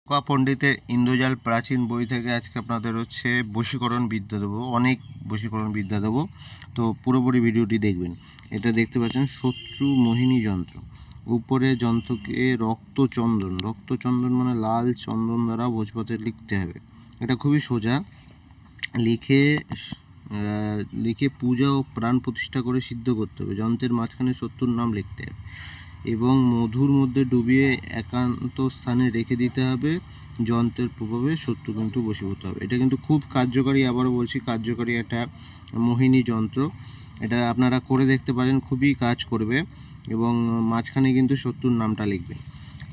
কা পণ্ডিতের ইন্দ্রজাল প্রাচীন বই থেকে আজকে আপনাদের হচ্ছে বশীকরণ বিদ্যা দেবো, অনেক বশীকরণ বিদ্যা দেবো। তো পুরোপুরি ভিডিওটি দেখবেন। এটা দেখতে পাচ্ছেন শত্রু মোহিনী যন্ত্র। উপরে যন্ত্রকে রক্তচন্দন মানে লাল চন্দন দ্বারা ভোজপত্রে লিখতে হবে। এটা খুবই সোজা। লিখে পূজা ও প্রাণ প্রতিষ্ঠা করে সিদ্ধ করতে হবে। যন্ত্রের মাঝখানে শত্রুর নাম লিখতে হবে এবং মধুর মধ্যে ডুবিয়ে একান্ত স্থানে রেখে দিতে হবে। যন্ত্রের প্রভাবে শত্রু কিন্তু বশীভূত হবে। এটা কিন্তু খুব কার্যকারী, আবারও বলছি কার্যকারী একটা মোহিনী যন্ত্র। এটা আপনারা করে দেখতে পারেন, খুবই কাজ করবে। এবং মাঝখানে কিন্তু শত্রুর নামটা লিখবেন।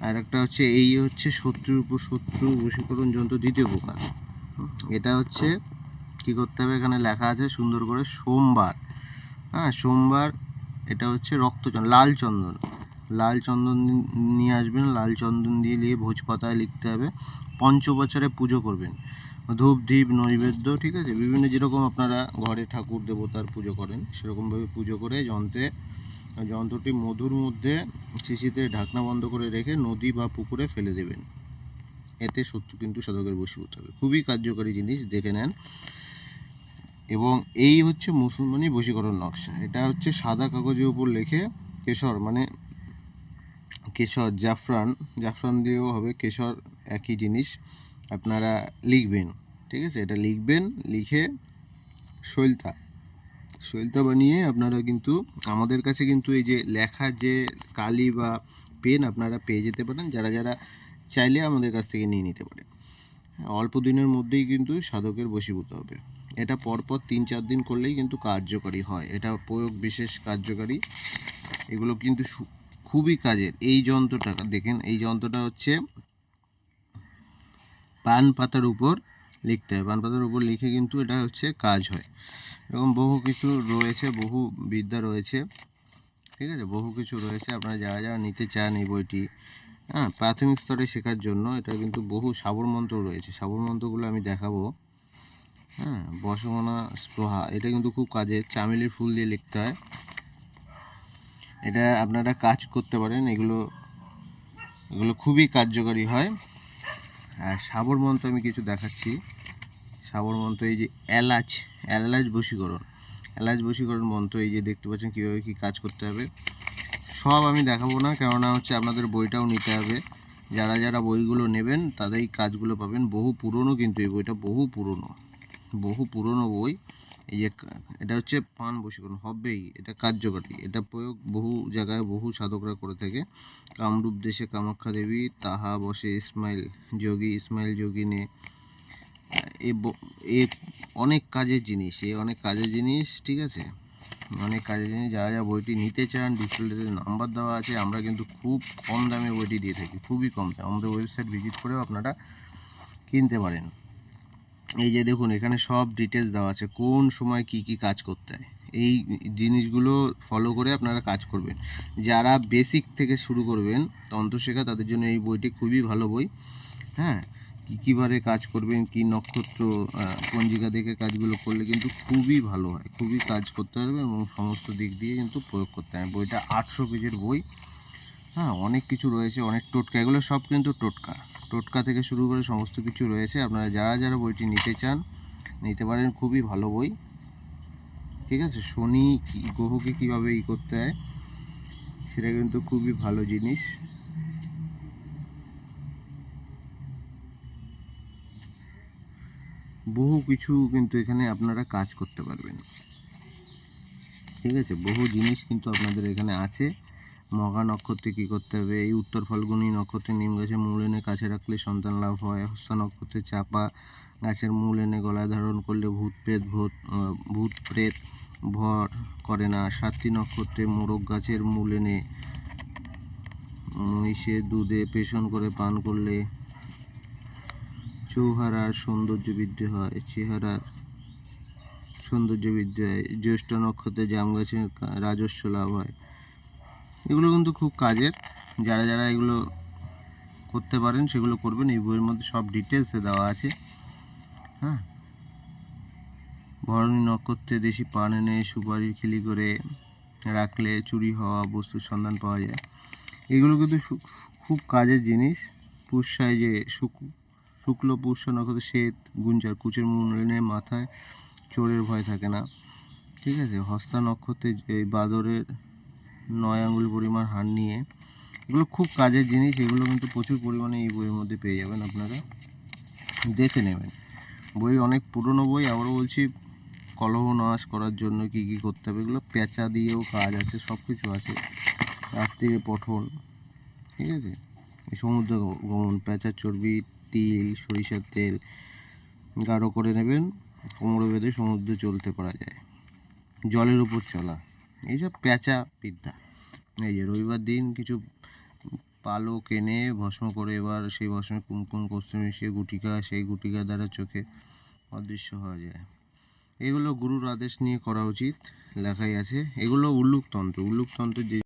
আর একটা হচ্ছে এই হচ্ছে শত্রুর উপর শত্রু বশীকরণ যন্ত্র দ্বিতীয় প্রকার। এটা হচ্ছে কী করতে হবে, এখানে লেখা আছে সুন্দর করে সোমবার। সোমবার। এটা হচ্ছে লাল চন্দন নিয়ে আসবেন। লাল চন্দন দিয়ে ভোজপাতায় লিখতে হবে। পঞ্চবছরে পুজো করবেন, ধূপ দ্বীপ নৈবেদ্য, ঠিক আছে, বিভিন্ন যেরকম আপনারা ঘরে ঠাকুর দেবতার পুজো করেন সেরকমভাবে পুজো করে যন্ত্রটি মধুর মধ্যে শিশিতে ঢাকনা বন্ধ করে রেখে নদী বা পুকুরে ফেলে দেবেন। এতে শত্রু কিন্তু সাধকের বশীভূত হবে। খুবই কার্যকরী জিনিস, দেখে নেন। এবং এই হচ্ছে মুসলমানি বশীকরণ নকশা। এটা হচ্ছে সাদা কাগজের উপর লিখে কেশর জাফরান দিয়েও হবে, কেশর একই জিনিস। আপনারা লিখবেন, ঠিক আছে, এটা লিখবেন। লিখে সইলতা বানিয়ে আপনারা কিন্তু আমাদের কাছে কিন্তু এই যে লেখার যে কালি বা পেন আপনারা পেয়ে যেতে পারেন। যারা চাইলে আমাদের কাছ থেকে নিয়ে নিতে পারেন। অল্প দিনের মধ্যেই কিন্তু সাধকের বশীভূত হবে। এটা পরপর 3-4 দিন করলেই কিন্তু কার্যকারী হয়। এটা প্রয়োগ বিশেষ কার্যকারী। এগুলো কিন্তু খুবই কাজের। এই যন্ত্রটা দেখেন, এই যন্ত্রটা হচ্ছে পান পাতার উপর লিখতে হয়। পান পাতার উপর লিখে কিন্তু এটা হচ্ছে কাজ হয়। এরকম বহু কিছু রয়েছে, বহু বিদ্যা রয়েছে, ঠিক আছে, বহু কিছু রয়েছে। আপনারা যারা নিতে চান এই বইটি, প্রাথমিক স্তরে শেখার জন্য এটা কিন্তু বহু সাবর মন্ত্র রয়েছে। সাবর মন্ত্রগুলো আমি দেখাবো। বসমনা স্পৃহা, এটা কিন্তু খুব কাজের। চামেলির ফুল দিয়ে লিখতে হয়। এটা আপনারা কাজ করতে পারেন। এগুলো খুবই কার্যকারী হয়। আর সাবর মন্ত্র আমি কিছু দেখাচ্ছি। সাবর মন্ত্র এই যে এলাচ বশীকরণ মন্ত্র, এই যে দেখতে পাচ্ছেন কীভাবে কী কাজ করতে হবে। সব আমি দেখাবো না, কেননা হচ্ছে আপনাদের বইটাও নিতে হবে। যারা বইগুলো নেবেন তাদের এই কাজগুলো পাবেন। বহু পুরনো, কিন্তু এই বইটা বহু পুরনো বই। এই যে এটা হচ্ছে পান বশীকরণ হবেই, এটা কার্যকারী। এটা প্রয়োগ বহু জায়গায় বহু সাধকরা করে থাকে। কামরূপ দেশে কামাখ্যা দেবী তাহা বসে ইসমাইল যোগিনে। এ অনেক কাজের জিনিস, ঠিক আছে, অনেক কাজের জিনিস। যারা বইটি নিতে চান ডিসপ্লেতে নাম্বার দেওয়া আছে। আমরা কিন্তু খুব কম দামে বইটি দিয়ে থাকি, খুবই কম দামে। আমাদের ওয়েবসাইট ভিজিট করেও আপনারা কিনতে পারেন। এই যে দেখুন, এখানে সব ডিটেলস দেওয়া আছে, কোন সময় কি কাজ করতে হয়। এই জিনিসগুলো ফলো করে আপনারা কাজ করবেন। যারা বেসিক থেকে শুরু করবেন তন্ত্র শেখা, তাদের জন্য এই বইটি খুবই ভালো বই। কীভাবে কাজ করবেন, কি নক্ষত্র পঞ্জিকা দেখে কাজগুলো করলে কিন্তু খুবই ভালো হয়। খুবই কাজ করতে পারবে এবং সমস্ত দিক দিয়ে কিন্তু প্রয়োগ করতে হবে। বইটা 800 পেজের বই। অনেক কিছু রয়েছে, অনেক টোটকা। এগুলো সব কিন্তু টোটকা থেকে শুরু করে সমস্ত কিছু রয়েছে। আপনারা যারা বইটি নিতে চান নিতে পারেন। খুবই ভালো বই, ঠিক আছে। শনি গ্রহকে কীভাবে করতে হয় সেটা কিন্তু খুবই ভালো জিনিস। বহু কিছু কিন্তু এখানে আপনারা কাজ করতে পারবেন, ঠিক আছে। বহু জিনিস কিন্তু আপনাদের এখানে আছে। মঘা নক্ষত্রে কী করতে হবে, এই উত্তর ফাল্গুনী নক্ষত্রে নিম গাছের মূল এনে কাছে রাখলে সন্তান লাভ হয়। হস্তা নক্ষত্রে চাপা গাছের মূল এনে গলায় ধারণ করলে ভূত প্রেত ভর করে না। সাতটি নক্ষত্রে মোরগ গাছের মূল এনে মহিষের দুধে পেষণ করে পান করলে চেহারার সৌন্দর্য বৃদ্ধি হয়। জ্যৈষ্ঠ নক্ষত্রে জাম গাছের রাজস্ব লাভ হয়। এগুলো কিন্তু খুব কাজের। যারা এগুলো করতে পারেন সেগুলো করবেন। এই বইয়ের মধ্যে সব ডিটেলসে দেওয়া আছে। ভরণী নক্ষত্রে দেশি পান এনে সুপারির খিলি করে রাখলে চুরি হওয়া বস্তুর সন্ধান পাওয়া যায়। এগুলো কিন্তু খুব কাজের জিনিস। পুষ্যায় যে শুক্ল পুষ্যা নক্ষত্রে শ্বেত গুঞ্জার কুচের মূলে মাথায় চোরের ভয় থাকে না। ঠিক আছে, হস্তা নক্ষত্রে এই বাদরের 9 আঙ্গুল পরিমাণ হার নিয়ে, এগুলো খুব কাজের জিনিস। এগুলো কিন্তু প্রচুর পরিমাণে এই বইয়ের মধ্যে পেয়ে যাবেন, আপনারা দেখে নেবেন। বই অনেক পুরনো বই। আবারও বলছি, কলহ নাশ করার জন্য কি কি করতে হবে, এগুলো পেঁচা দিয়েও কাজ আছে, সব কিছু আছে। রাত্রিরে পঠন, ঠিক আছে, এই সমুদ্র গমন, পেঁচার চর্বি, তিল, সরিষার তেল গাঢ় করে নেবেন, কোমরে বেঁধে সমুদ্রে চলতে পারা যায়। জলের উপর চলা, এইসব পেঁচা বিদ্যা। এই যে রবিবার দিন কিছু পালক এনে ভস্ম করে, এবার সেই ভস্মে কুমকুম কস্তুরী মিশিয়ে গুটিকা, সেই গুটিকা দ্বারা চোখে অদৃশ্য হওয়া যায়। এগুলো গুরুর আদেশ নিয়ে করা উচিত, লেখাই আছে। এগুলো উল্লুকতন্ত্র যে